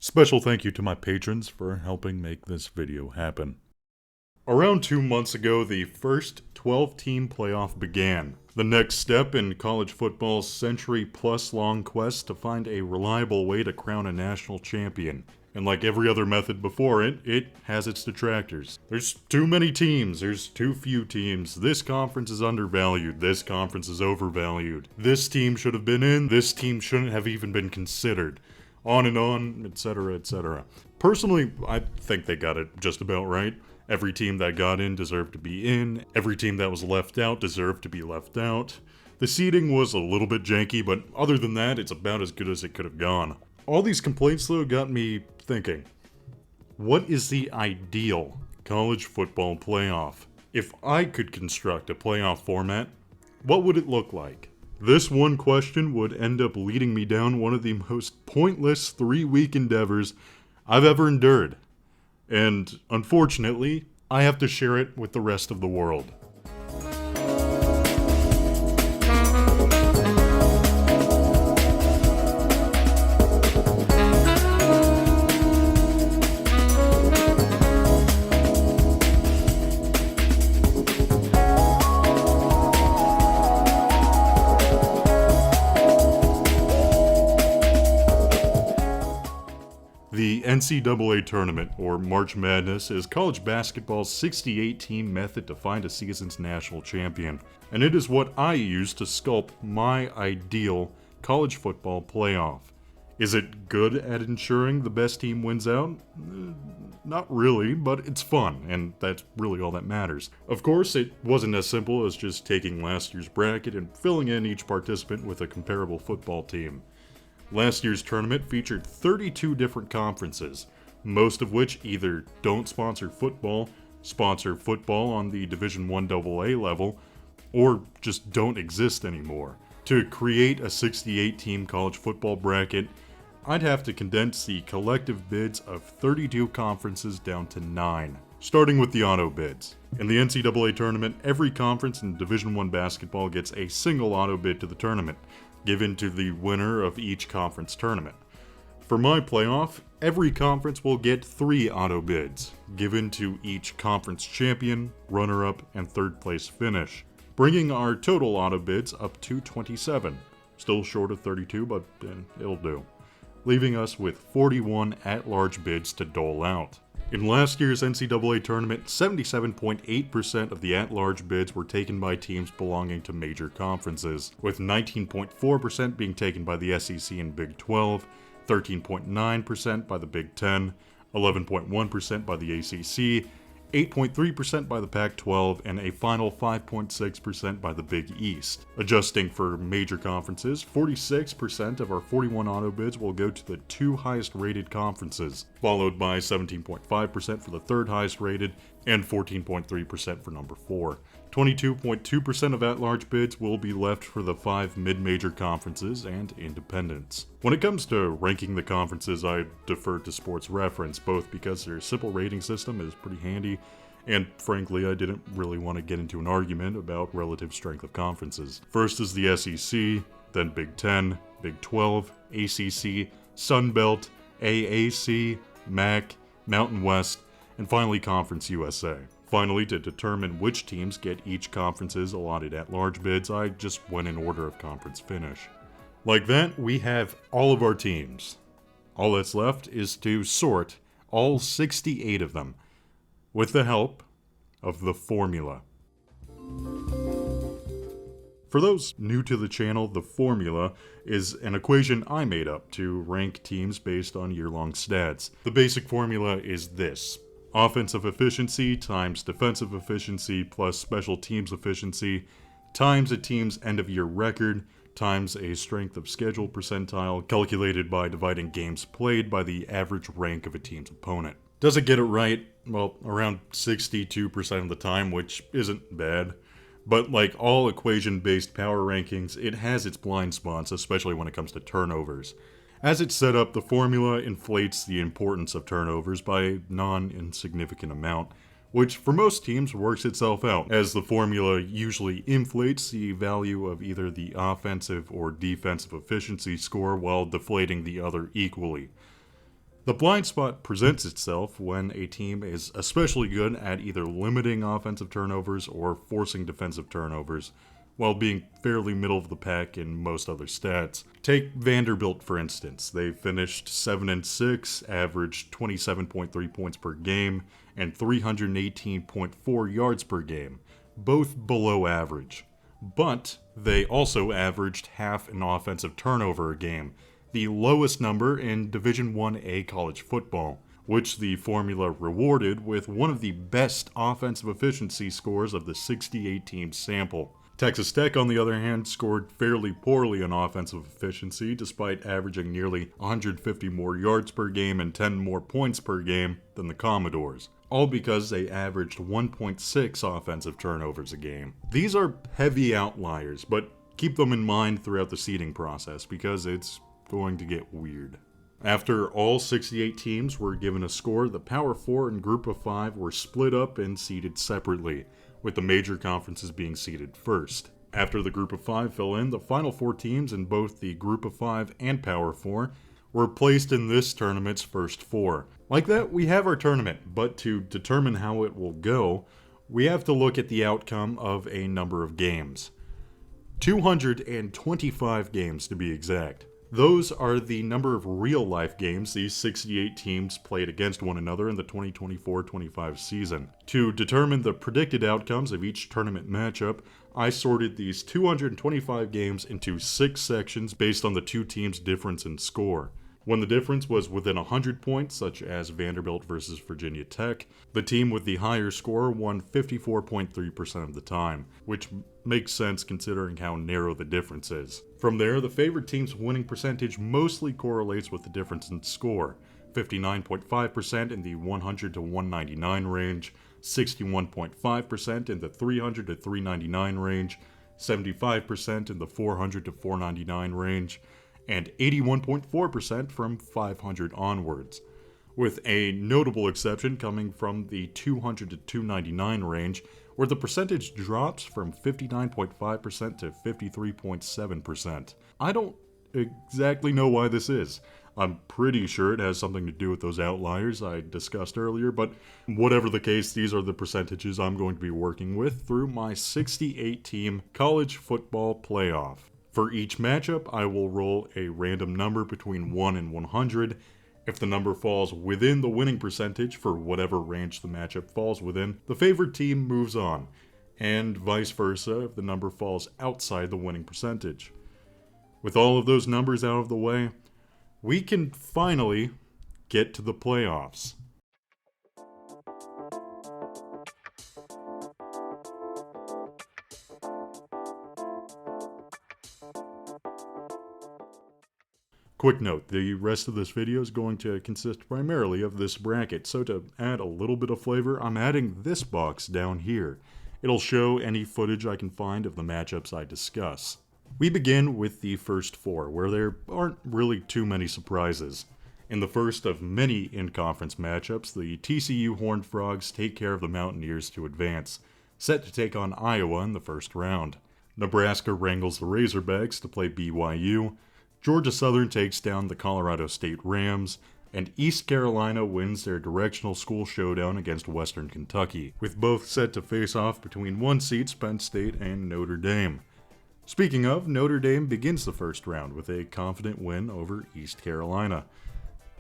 Special thank you to my patrons for helping make this video happen. Around 2 months ago, the first 12-team playoff began. The next step in college football's century-plus-long quest to find a reliable way to crown a national champion. And like every other method before it, it has its detractors. There's too many teams, there's too few teams, this conference is undervalued, this conference is overvalued, this team should have been in, this team shouldn't have even been considered. On and on, etc., etc. Personally, I think they got it just about right. Every team that got in deserved to be in. Every team that was left out deserved to be left out. The seeding was a little bit janky, but other than that, it's about as good as it could have gone. All these complaints, though, got me thinking. What is the ideal college football playoff? If I could construct a playoff format, what would it look like? This one question would end up leading me down one of the most pointless 3-week endeavors I've ever endured. And unfortunately, I have to share it with the rest of the world. The NCAA Tournament, or March Madness, is college basketball's 68-team method to find a season's national champion, and it is what I use to sculpt my ideal college football playoff. Is it good at ensuring the best team wins out? Not really, but it's fun, and that's really all that matters. Of course, it wasn't as simple as just taking last year's bracket and filling in each participant with a comparable football team. Last year's tournament featured 32 different conferences, most of which either don't sponsor football on the Division I AA level, or just don't exist anymore. To create a 68-team college football bracket, I'd have to condense the collective bids of 32 conferences down to 9, starting with the auto bids. In the NCAA tournament, every conference in Division I basketball gets a single auto bid to the tournament, given to the winner of each conference tournament. For my playoff, every conference will get 3 auto bids, given to each conference champion, runner-up, and third-place finish, bringing our total auto bids up to 27. Still short of 32, but it'll do. Leaving us with 41 at-large bids to dole out. In last year's NCAA tournament, 77.8% of the at-large bids were taken by teams belonging to major conferences, with 19.4% being taken by the SEC and Big 12, 13.9% by the Big 10, 11.1% by the ACC, 8.3% by the Pac-12, and a final 5.6% by the Big East. Adjusting for major conferences, 46% of our 41 auto bids will go to the 2 highest rated conferences, followed by 17.5% for the 3rd highest rated, and 14.3% for number 4. 22.2% of at-large bids will be left for the 5 mid-major conferences and independents. When it comes to ranking the conferences, I defer to Sports Reference, both because their simple rating system is pretty handy, and frankly, I didn't really want to get into an argument about relative strength of conferences. First is the SEC, then Big 10, Big 12, ACC, Sun Belt, AAC, MAC, Mountain West, and finally Conference USA. Finally, to determine which teams get each conference's allotted at-large bids, I just went in order of conference finish. Like that, we have all of our teams. All that's left is to sort all 68 of them, with the help of the formula. For those new to the channel, the formula is an equation I made up to rank teams based on year-long stats. The basic formula is this: offensive efficiency times defensive efficiency plus special teams efficiency times a team's end-of-year record times a strength of schedule percentile calculated by dividing games played by the average rank of a team's opponent. Does it get it right? Well, around 62% of the time, which isn't bad. But like all equation-based power rankings, it has its blind spots, especially when it comes to turnovers. As it's set up, the formula inflates the importance of turnovers by a non-insignificant amount, which for most teams works itself out, as the formula usually inflates the value of either the offensive or defensive efficiency score while deflating the other equally. The blind spot presents itself when a team is especially good at either limiting offensive turnovers or forcing defensive turnovers, while being fairly middle of the pack in most other stats. Take Vanderbilt, for instance. They finished 7-6, averaged 27.3 points per game, and 318.4 yards per game, both below average. But they also averaged half an offensive turnover a game, the lowest number in Division 1A college football, which the formula rewarded with one of the best offensive efficiency scores of the 68-team sample. Texas Tech, on the other hand, scored fairly poorly on offensive efficiency, despite averaging nearly 150 more yards per game and 10 more points per game than the Commodores, all because they averaged 1.6 offensive turnovers a game. These are heavy outliers, but keep them in mind throughout the seeding process, because it's going to get weird. After all 68 teams were given a score, the Power 4 and Group of 5 were split up and seeded separately, with the major conferences being seeded first. After the Group of 5 fell in, the final 4 teams in both the Group of 5 and Power 4 were placed in this tournament's first 4. Like that, we have our tournament, but to determine how it will go, we have to look at the outcome of a number of games. 225 games to be exact. Those are the number of real-life games these 68 teams played against one another in the 2024-25 season. To determine the predicted outcomes of each tournament matchup, I sorted these 225 games into 6 sections based on the two teams' difference in score. When the difference was within 100 points, such as Vanderbilt versus Virginia Tech, the team with the higher score won 54.3% of the time, which makes sense considering how narrow the difference is. From there, the favored team's winning percentage mostly correlates with the difference in score, 59.5% in the 100 to 199 range, 61.5% in the 300 to 399 range, 75% in the 400 to 499 range, and 81.4% from 500 onwards, with a notable exception coming from the 200 to 299 range, where the percentage drops from 59.5% to 53.7%. I don't exactly know why this is. I'm pretty sure it has something to do with those outliers I discussed earlier, but whatever the case, these are the percentages I'm going to be working with through my 68-team college football playoff. For each matchup, I will roll a random number between 1 and 100. If the number falls within the winning percentage for whatever range the matchup falls within, the favored team moves on, and vice versa if the number falls outside the winning percentage. With all of those numbers out of the way, we can finally get to the playoffs. Quick note, the rest of this video is going to consist primarily of this bracket, so to add a little bit of flavor, I'm adding this box down here. It'll show any footage I can find of the matchups I discuss. We begin with the first 4, where there aren't really too many surprises. In the first of many in-conference matchups, the TCU Horned Frogs take care of the Mountaineers to advance, set to take on Iowa in the first round. Nebraska wrangles the Razorbacks to play BYU, Georgia Southern takes down the Colorado State Rams, and East Carolina wins their directional school showdown against Western Kentucky, with both set to face off between 1-seeds Penn State and Notre Dame. Speaking of, Notre Dame begins the first round with a confident win over East Carolina.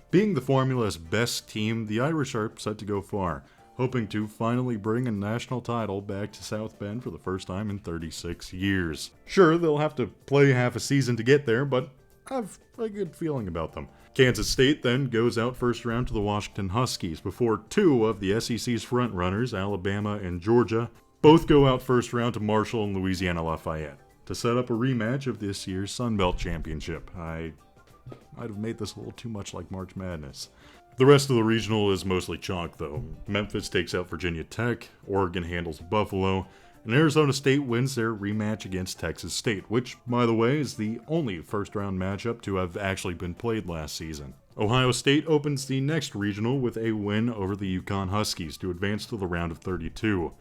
Being the formula's best team, the Irish are set to go far, hoping to finally bring a national title back to South Bend for the first time in 36 years. Sure, they'll have to play half a season to get there, but I've a good feeling about them. Kansas State then goes out first round to the Washington Huskies before 2 of the SEC's frontrunners, Alabama and Georgia, both go out first round to Marshall and Louisiana Lafayette to set up a rematch of this year's Sun Belt Championship. I might have made this a little too much like March Madness. The rest of the regional is mostly chalk though. Memphis takes out Virginia Tech, Oregon handles Buffalo, and Arizona State wins their rematch against Texas State, which, by the way, is the only first-round matchup to have actually been played last season. Ohio State opens the next regional with a win over the UConn Huskies to advance to the round of 32,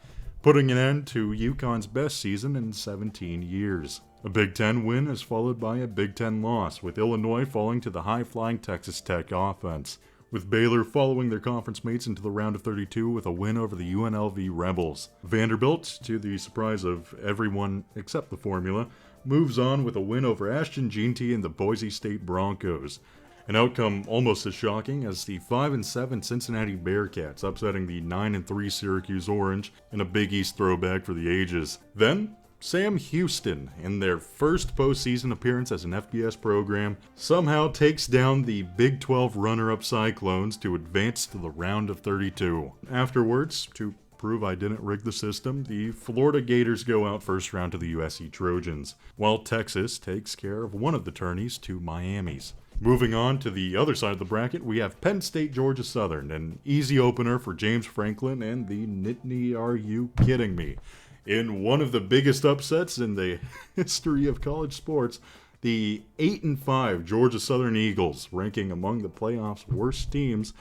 putting an end to UConn's best season in 17 years. A Big Ten win is followed by a Big Ten loss, with Illinois falling to the high-flying Texas Tech offense, with Baylor following their conference mates into the round of 32 with a win over the UNLV Rebels. Vanderbilt, to the surprise of everyone except the formula, moves on with a win over Ashton Jeanty and the Boise State Broncos. An outcome almost as shocking as the 5-7 Cincinnati Bearcats upsetting the 9-3 Syracuse Orange in a Big East throwback for the ages. Then, Sam Houston, in their first postseason appearance as an FBS program, somehow takes down the Big 12 runner-up Cyclones to advance to the round of 32. Afterwards, to prove I didn't rig the system, the Florida Gators go out first round to the USC Trojans, while Texas takes care of one of the tourneys to Miami's. Moving on to the other side of the bracket, we have Penn State, Georgia Southern, an easy opener for James Franklin and the Nittany Are You Kidding Me? In one of the biggest upsets in the history of college sports, the 8-5 Georgia Southern Eagles, ranking among the playoff's worst teams,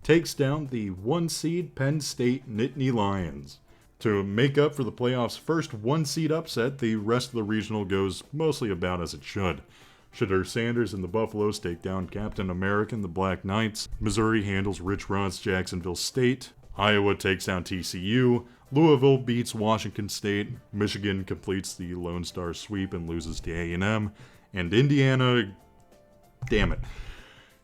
takes down the 1-seed Penn State Nittany Lions. To make up for the playoff's first 1-seed upset, the rest of the regional goes mostly about as it should. Shadur Sanders and the Buffaloes take down Captain America and the Black Knights. Missouri handles Rich Rod's Jacksonville State. Iowa takes down TCU. Louisville beats Washington State. Michigan completes the Lone Star sweep and loses to A&M. And Indiana, damn it.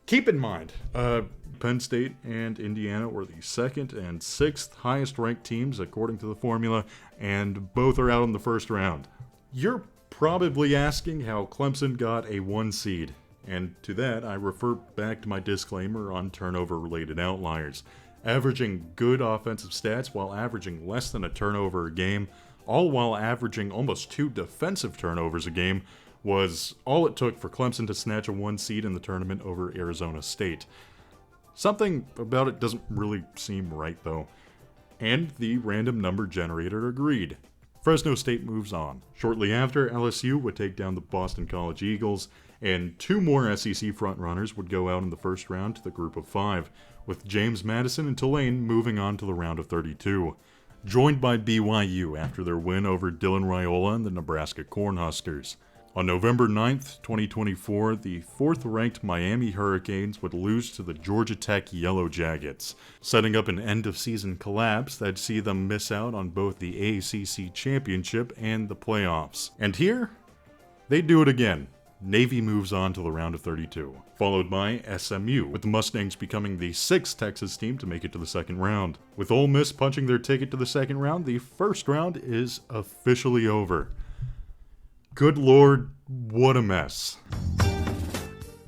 Keep in mind, Penn State and Indiana were the second and sixth highest ranked teams according to the formula, and both are out in the first round. You're probably asking how Clemson got a 1 seed, and to that I refer back to my disclaimer on turnover-related outliers. Averaging good offensive stats while averaging less than a turnover a game, all while averaging almost 2 defensive turnovers a game, was all it took for Clemson to snatch a 1 seed in the tournament over Arizona State. Something about it doesn't really seem right, though. And the random number generator agreed. Fresno State moves on. Shortly after, LSU would take down the Boston College Eagles, and 2 more SEC frontrunners would go out in the first round to the group of 5, with James Madison and Tulane moving on to the round of 32, joined by BYU after their win over Dylan Raiola and the Nebraska Cornhuskers. On November 9th, 2024, the 4th-ranked Miami Hurricanes would lose to the Georgia Tech Yellow Jackets, setting up an end-of-season collapse that'd see them miss out on both the ACC Championship and the playoffs. And here, they do it again. Navy moves on to the round of 32, followed by SMU, with the Mustangs becoming the 6th Texas team to make it to the second round. With Ole Miss punching their ticket to the second round, the first round is officially over. Good lord, what a mess.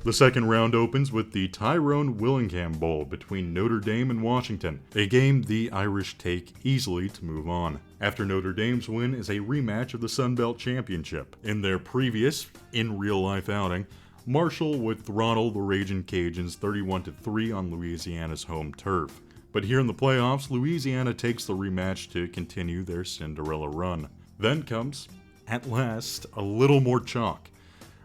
The second round opens with the Tyrone Willingham Bowl between Notre Dame and Washington, a game the Irish take easily to move on. After Notre Dame's win is a rematch of the Sun Belt Championship. In their previous, in-real-life outing, Marshall would throttle the Ragin' Cajuns 31-3 on Louisiana's home turf. But here in the playoffs, Louisiana takes the rematch to continue their Cinderella run. Then comes, at last, a little more chalk,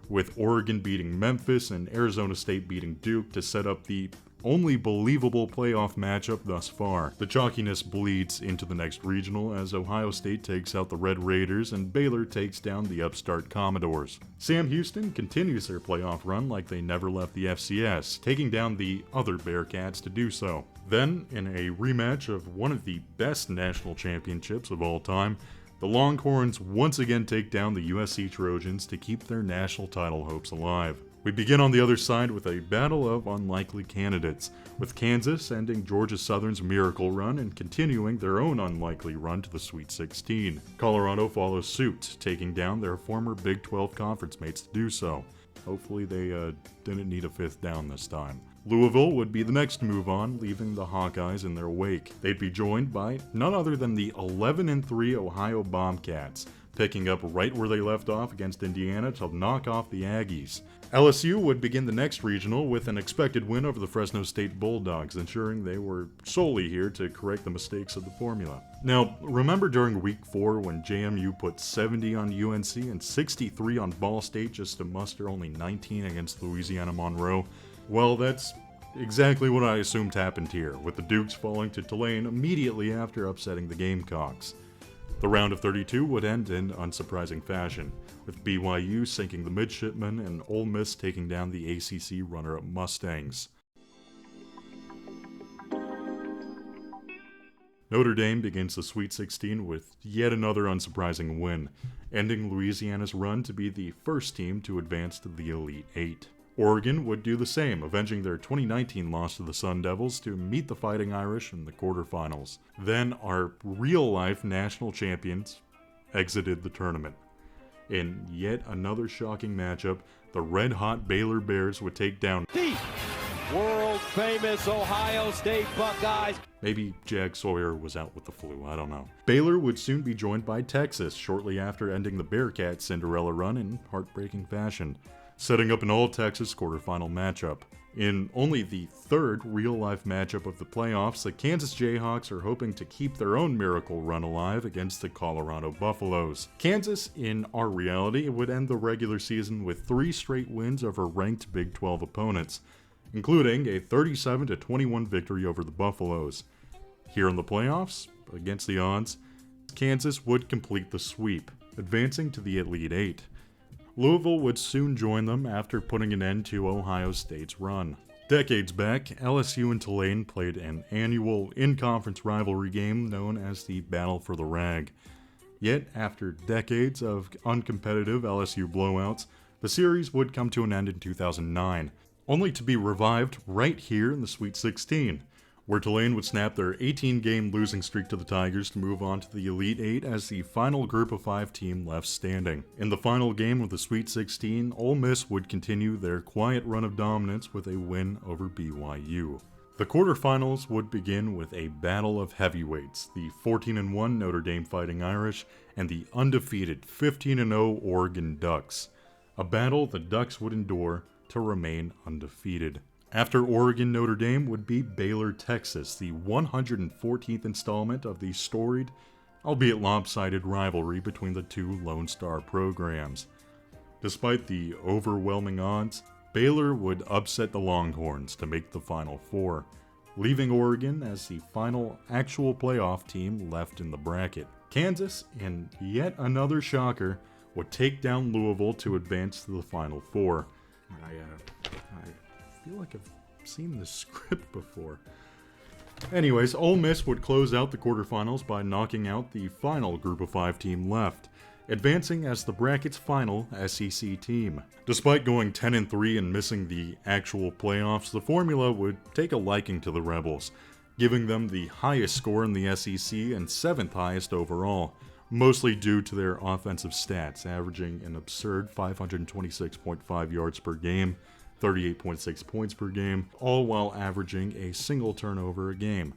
with Oregon beating Memphis and Arizona State beating Duke to set up the only believable playoff matchup thus far. The chalkiness bleeds into the next regional as Ohio State takes out the Red Raiders and Baylor takes down the upstart Commodores. Sam Houston continues their playoff run like they never left the FCS, taking down the other Bearcats to do so. Then, in a rematch of one of the best national championships of all time, the Longhorns once again take down the USC Trojans to keep their national title hopes alive. We begin on the other side with a battle of unlikely candidates, with Kansas ending Georgia Southern's miracle run and continuing their own unlikely run to the Sweet 16. Colorado follows suit, taking down their former Big 12 conference mates to do so. Hopefully they didn't need a 5th down this time. Louisville would be the next to move on, leaving the Hawkeyes in their wake. They'd be joined by none other than the 11-3 Ohio Bobcats, picking up right where they left off against Indiana to knock off the Aggies. LSU would begin the next regional with an expected win over the Fresno State Bulldogs, ensuring they were solely here to correct the mistakes of the formula. Now, remember during Week 4 when JMU put 70 on UNC and 63 on Ball State just to muster only 19 against Louisiana Monroe? Well, that's exactly what I assumed happened here, with the Dukes falling to Tulane immediately after upsetting the Gamecocks. The round of 32 would end in unsurprising fashion, with BYU sinking the Midshipmen and Ole Miss taking down the ACC runner-up Mustangs. Notre Dame begins the Sweet 16 with yet another unsurprising win, ending Louisiana's run to be the first team to advance to the Elite Eight. Oregon would do the same, avenging their 2019 loss to the Sun Devils to meet the Fighting Irish in the quarterfinals. Then our real-life national champions exited the tournament. In yet another shocking matchup, the red-hot Baylor Bears would take down the world-famous Ohio State Buckeyes. Maybe Jack Sawyer was out with the flu, I don't know. Baylor would soon be joined by Texas shortly after ending the Bearcats' Cinderella run in heartbreaking fashion, setting up an all-Texas quarterfinal matchup. In only the third real-life matchup of the playoffs, the Kansas Jayhawks are hoping to keep their own miracle run alive against the Colorado Buffaloes. Kansas, in our reality, would end the regular season with 3 straight wins over ranked Big 12 opponents, including a 37-21 victory over the Buffaloes. Here in the playoffs, against the odds, Kansas would complete the sweep, advancing to the Elite Eight. Louisville would soon join them after putting an end to Ohio State's run. Decades back, LSU and Tulane played an annual in-conference rivalry game known as the Battle for the Rag. Yet, after decades of uncompetitive LSU blowouts, the series would come to an end in 2009, only to be revived right here in the Sweet 16, where Tulane would snap their 18-game losing streak to the Tigers to move on to the Elite Eight as the final Group of 5 team left standing. In the final game of the Sweet 16, Ole Miss would continue their quiet run of dominance with a win over BYU. The quarterfinals would begin with a battle of heavyweights, the 14-1 Notre Dame Fighting Irish and the undefeated 15-0 Oregon Ducks, a battle the Ducks would endure to remain undefeated. After Oregon, Notre Dame would be Baylor, Texas, the 114th installment of the storied, albeit lopsided rivalry between the two Lone Star programs. Despite the overwhelming odds, Baylor would upset the Longhorns to make the Final Four, leaving Oregon as the final actual playoff team left in the bracket. Kansas, in yet another shocker, would take down Louisville to advance to the Final Four. I feel like I've seen this script before. Anyways, Ole Miss would close out the quarterfinals by knocking out the final Group of 5 team left, advancing as the bracket's final SEC team. Despite going 10-3 and missing the actual playoffs, the formula would take a liking to the Rebels, giving them the highest score in the SEC and 7th highest overall, mostly due to their offensive stats, averaging an absurd 526.5 yards per game, 38.6 points per game, all while averaging a single turnover a game.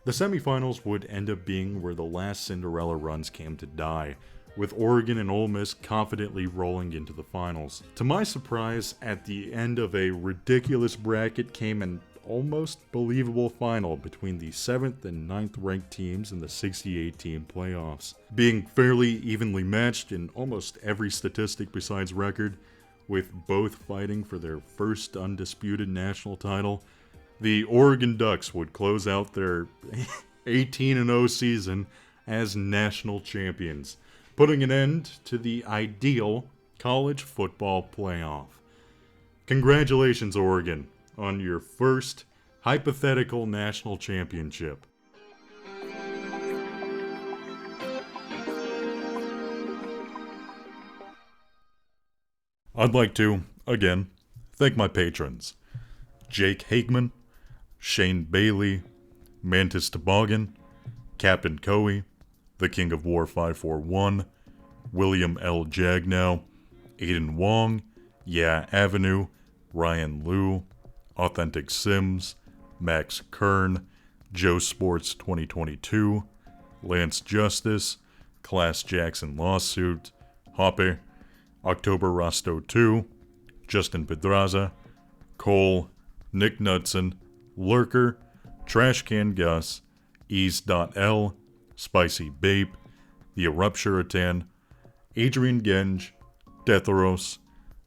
The semifinals would end up being where the last Cinderella runs came to die, with Oregon and Ole Miss confidently rolling into the finals. To my surprise, at the end of a ridiculous bracket came an almost believable final between the 7th and 9th ranked teams in the 68-team playoffs. Being fairly evenly matched in almost every statistic besides record, with both fighting for their first undisputed national title, the Oregon Ducks would close out their 18-0 season as national champions, putting an end to the ideal college football playoff. Congratulations, Oregon, on your first hypothetical national championship. I'd like to, again, thank my patrons: Jake Hageman, Shane Bailey, Mantis Toboggan, Captain Coey, The King of War 541, William L. Jagnow, Aiden Wong, Yeah Avenue, Ryan Liu, Authentic Sims, Max Kern, Joe Sports 2022, Lance Justice, Class Jackson Lawsuit, Hopper, October Rosto 2, Justin Pedraza, Cole, Nick Knudsen, Lurker, Trashcan Gus, Ease.L, Spicy Bape, The Erupturatan, Adrian Genge, Deatheros,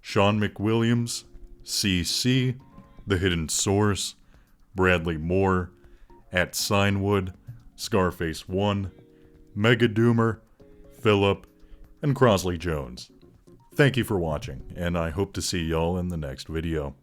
Sean McWilliams, CC, The Hidden Source, Bradley Moore, At Signwood, Scarface 1, Mega Doomer, Phillip, and Crosley Jones. Thank you for watching, and I hope to see y'all in the next video.